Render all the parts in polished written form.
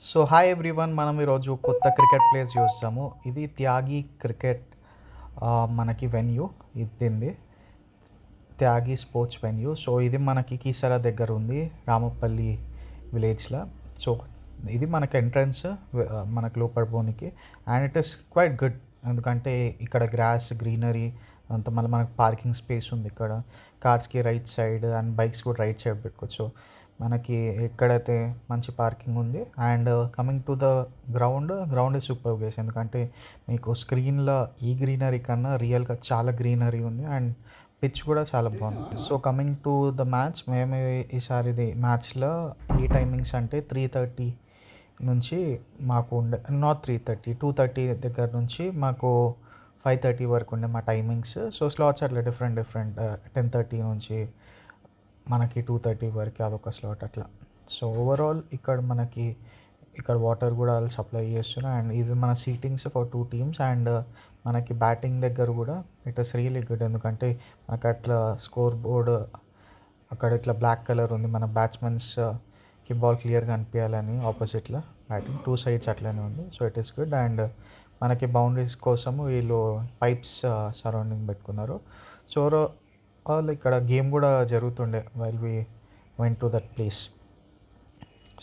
So hi everyone, మనం ఈరోజు కొత్త క్రికెట్ ప్లేస్ చూస్తాము. ఇది త్యాగి క్రికెట్ మనకి వెన్యూ. ఇది త్యాగి స్పోర్ట్స్ వెన్యూ. సో ఇది మనకి కీసర దగ్గర ఉంది, రామపల్లి విలేజ్లో. సో ఇది మనకి ఎంట్రన్స్, మనకి లోపల పోనీకి. And it is quite good, ఎందుకంటే ఇక్కడ గ్రాస్ గ్రీనరీ అంత, మళ్ళీ మనకి పార్కింగ్ స్పేస్ ఉంది ఇక్కడ. కార్స్కి రైట్ సైడ్ అండ్ బైక్స్ కూడా రైట్ సైడ్ పెట్టుకోవచ్చు. మనకి ఎక్కడైతే మంచి పార్కింగ్ ఉంది. And coming to the ground is super guys, ఎందుకంటే మీకు స్క్రీన్లో ఈ గ్రీనరీ కన్నా రియల్గా చాలా గ్రీనరీ ఉంది. అండ్ పిచ్ కూడా చాలా బాగుంది. So coming to the match, మేము ఈసారిది మ్యాచ్లో ఈ టైమింగ్స్ అంటే 3:30 నుంచి మాకు ఉండే, నాట్ 3:30, 2:30 దగ్గర నుంచి మాకు 5:30 వరకు ఉండే మా టైమింగ్స్. సో స్లాట్స్ అట్లా డిఫరెంట్ 10:30 నుంచి మనకి 2:30 వరకు అదొక స్లాట్ అట్లా. సో ఓవరాల్ ఇక్కడ వాటర్ కూడా వాళ్ళు సప్లై చేస్తున్నారు. అండ్ ఇది మన సీటింగ్స్ ఫర్ 2 టీమ్స్. అండ్ మనకి బ్యాటింగ్ దగ్గర కూడా ఇట్ ఇస్ రియలీ గుడ్, ఎందుకంటే మనకు అట్లా స్కోర్ బోర్డ్ అక్కడ ఇట్లా బ్లాక్ కలర్ ఉంది. మన బ్యాట్స్మెన్స్కి బాల్ క్లియర్గా అనిపించాలని ఆపోజిట్లో బ్యాటింగ్ 2 సైడ్స్ అట్లనే ఉంది. So it is good. And మనకి బౌండరీస్ కోసము వీళ్ళు పైప్స్ సరౌండింగ్ పెట్టుకున్నారు. సో ఆల్ ఇక్కడ గేమ్ కూడా జరుగుతుండే while we went to that place.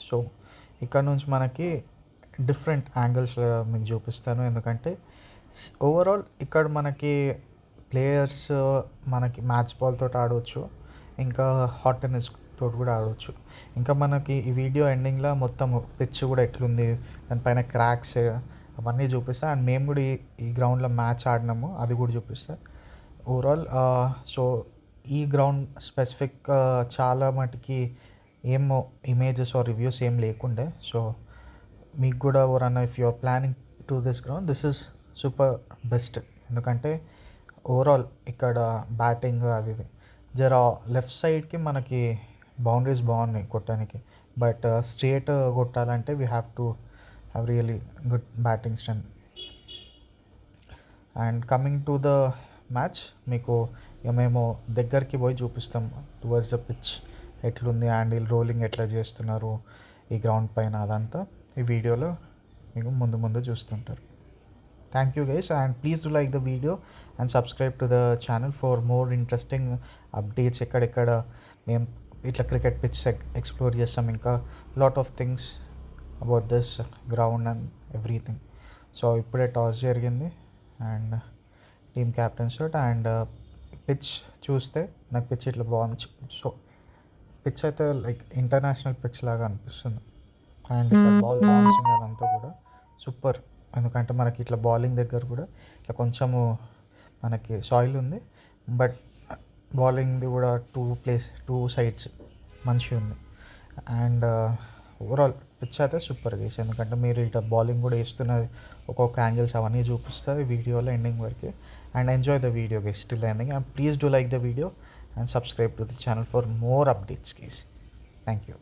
So ఇక్కడ నుంచి మనకి డిఫరెంట్ యాంగిల్స్లో మీకు చూపిస్తాను, ఎందుకంటే ఓవరాల్ ఇక్కడ మనకి ప్లేయర్స్ మనకి మ్యాచ్ బాల్ తోటి ఆడవచ్చు, ఇంకా హాట్ టెన్నిస్ తోటి కూడా ఆడవచ్చు. ఇంకా మనకి ఈ వీడియో ఎండింగ్లో మొత్తం పిచ్ కూడా ఎట్లుంది, దానిపైన క్రాక్స్ అవన్నీ చూపిస్తా. అండ్ మేము కూడా ఈ గ్రౌండ్లో మ్యాచ్ ఆడినాము, అది కూడా చూపిస్తా ఓవరాల్. సో ఈ గ్రౌండ్ స్పెసిఫిక్ చాలా మటుకి ఏం ఇమేజెస్ ఆర్ రివ్యూస్ ఏం లేకుండే. సో మీకు కూడా ఎవరన్నా if you're planning to this ground, this is super best, ఎందుకంటే ఓవరాల్ ఇక్కడ బ్యాటింగ్ అది జర లెఫ్ట్ సైడ్కి మనకి బౌండరీస్ బాగున్నాయి కొట్టడానికి. బట్ స్ట్రేట్ కొట్టాలంటే we have to have really good batting strength. And coming to the match, మీకు ఇక మేము దగ్గరికి పోయి చూపిస్తాం టువర్డ్స్ ద పిచ్ ఎట్లుంది, అండ్ వీళ్ళు రోలింగ్ ఎట్లా చేస్తున్నారు ఈ గ్రౌండ్ పైన, అదంతా ఈ వీడియోలో మీకు ముందు చూస్తుంటారు. Thank you guys, and please do like the video and subscribe to the channel for more interesting updates. ఎక్కడెక్కడ మేము ఇట్లా క్రికెట్ పిచ్ ఎక్స్ప్లోర్ చేస్తాం, ఇంకా lot of things about this ground and everything. So ఇప్పుడే టాస్ జరిగింది and team captain shot. And pitch చూస్తే నాకు pitch ఇట్లా బాగుంది. సో పిచ్ అయితే లైక్ ఇంటర్నేషనల్ పిచ్ లాగా అనిపిస్తుంది. అండ్ బాల్ బౌన్సింగ్ అదంతా కూడా సూపర్, ఎందుకంటే మనకి ఇట్లా బౌలింగ్ దగ్గర కూడా ఇట్లా కొంచెము మనకి సాయిల్ ఉంది, బట్ బౌలింగ్ది కూడా 2 సైడ్స్ మంచిగా ఉంది. అండ్ ఓవరాల్ పిచ్ అయితే సూపర్ గేస్, ఎందుకంటే మీరు ఇట్లా బౌలింగ్ కూడా వేస్తున్నది ఒక్కొక్క యాంగిల్స్ అవన్నీ చూపిస్తారు వీడియోలో ఎండింగ్ వరకు. And enjoy the video guys till ending. And please do like the video and subscribe to the channel for more updates guys. Thank you.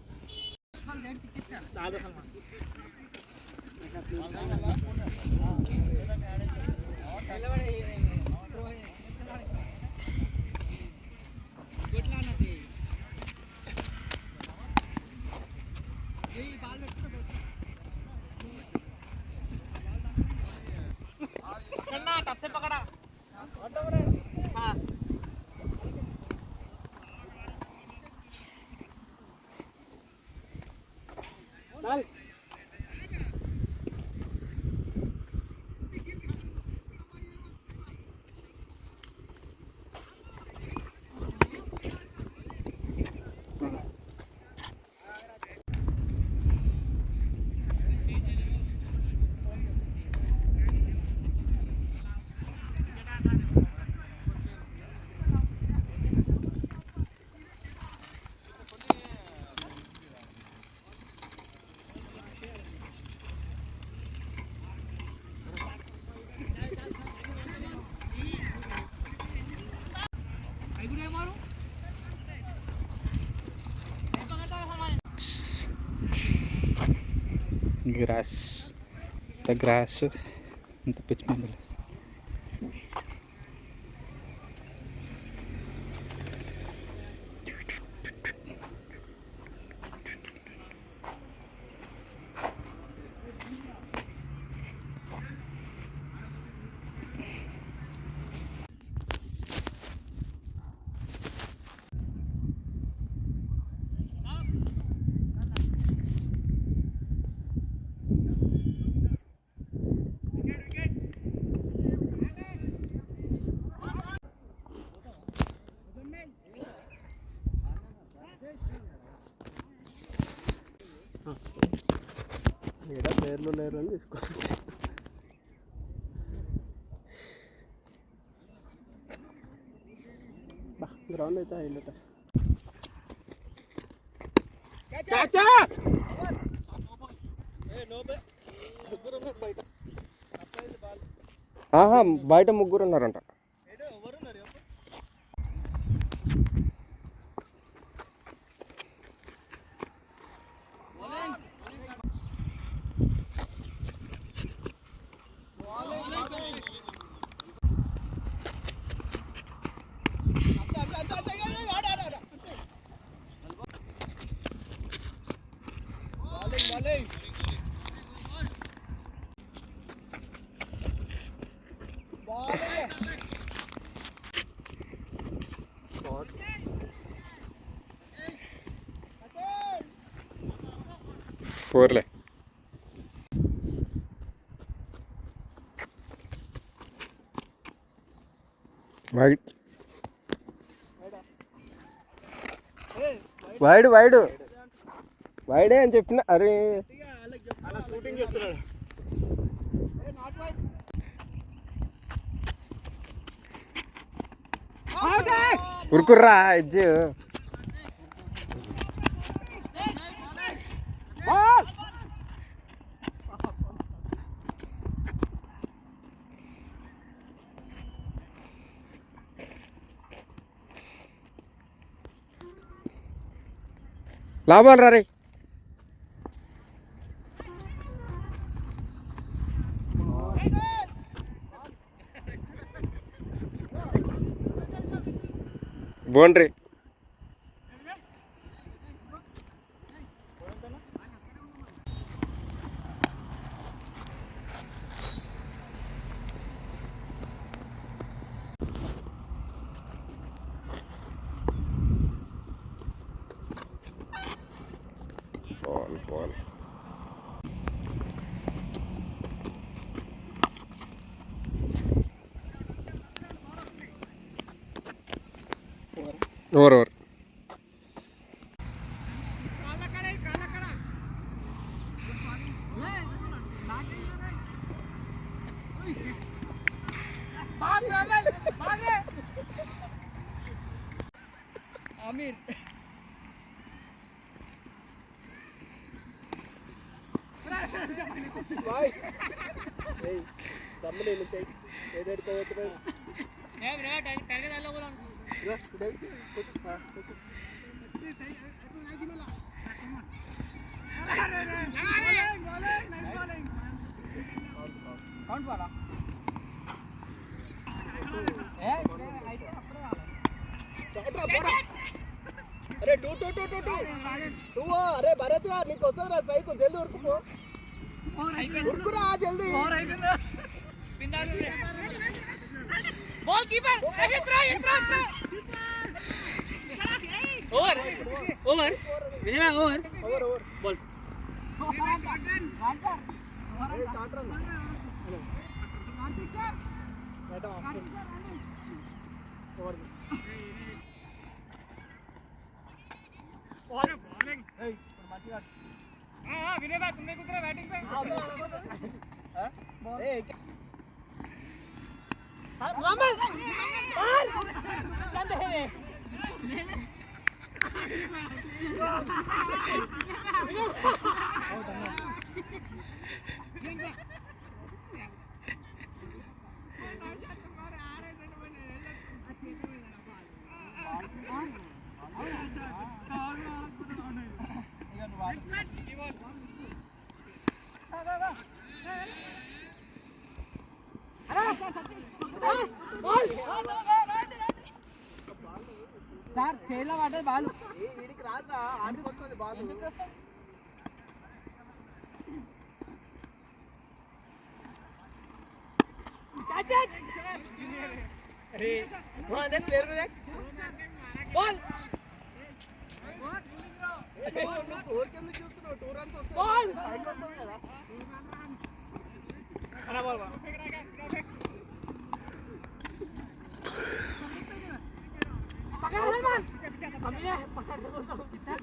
The grass and the pitch mandals. ఏడా పేర్లు లేరు అని తీసుకోవచ్చు. Ground అయితే highlight. బయట ముగ్గురు ఉన్నారంట. పోర్లే wide wide వైడే అని చెప్పిన. అరే ఉరుకుర్రా ఎడ్జ్. లాభాలు రా రే. Boundary. Ball over over. Aamir boy ఏయ్ దమ్ముని ఇల్లు చెయ్ ఏదెడతో వస్తు ఏ బ్రో టైగర్ అల్ల బోలం రా టుడే ఆ సై అటు నాగి మల కౌంట్ బాలా ఏ అయితే అప్పుడే రాలే చోట్రా పోరా. అరే two two two two two two. అరే భరత్ యార్ నీకు వస్తదిరా స్ట్రైక్. జల్దీ ఉరుకుపో. ఉరుకురా జల్దీ. పిండాలు బాల్ కీపర్ ఎత్రా ఎత్రా ఎత్రా. Over over minimum over over over ball. ఏ షాట్ రన్ ఏటా ఓవర్ बॉलिंग ए మంచిగా వినయ్ భాయ్ तुमने कुतरा बैटिंग पे हां ए मोहम्मद बाल गंदे है సార్ చేలో పడ్డది బాలు. వీడికి రాదురా ఆడికి వస్తుంది బాల్. ఎందుకు వస్తుంది? अरे वहां देख प्लेयर को देख बॉल ఫోర్ కింద చూస్తున్నావు. 2 రన్స్ వస్తాయి. बॉल సైడ్ వస్తుంది కదా. అరే బాల్ पकड़ ले मान हमने पकड़ दो कितना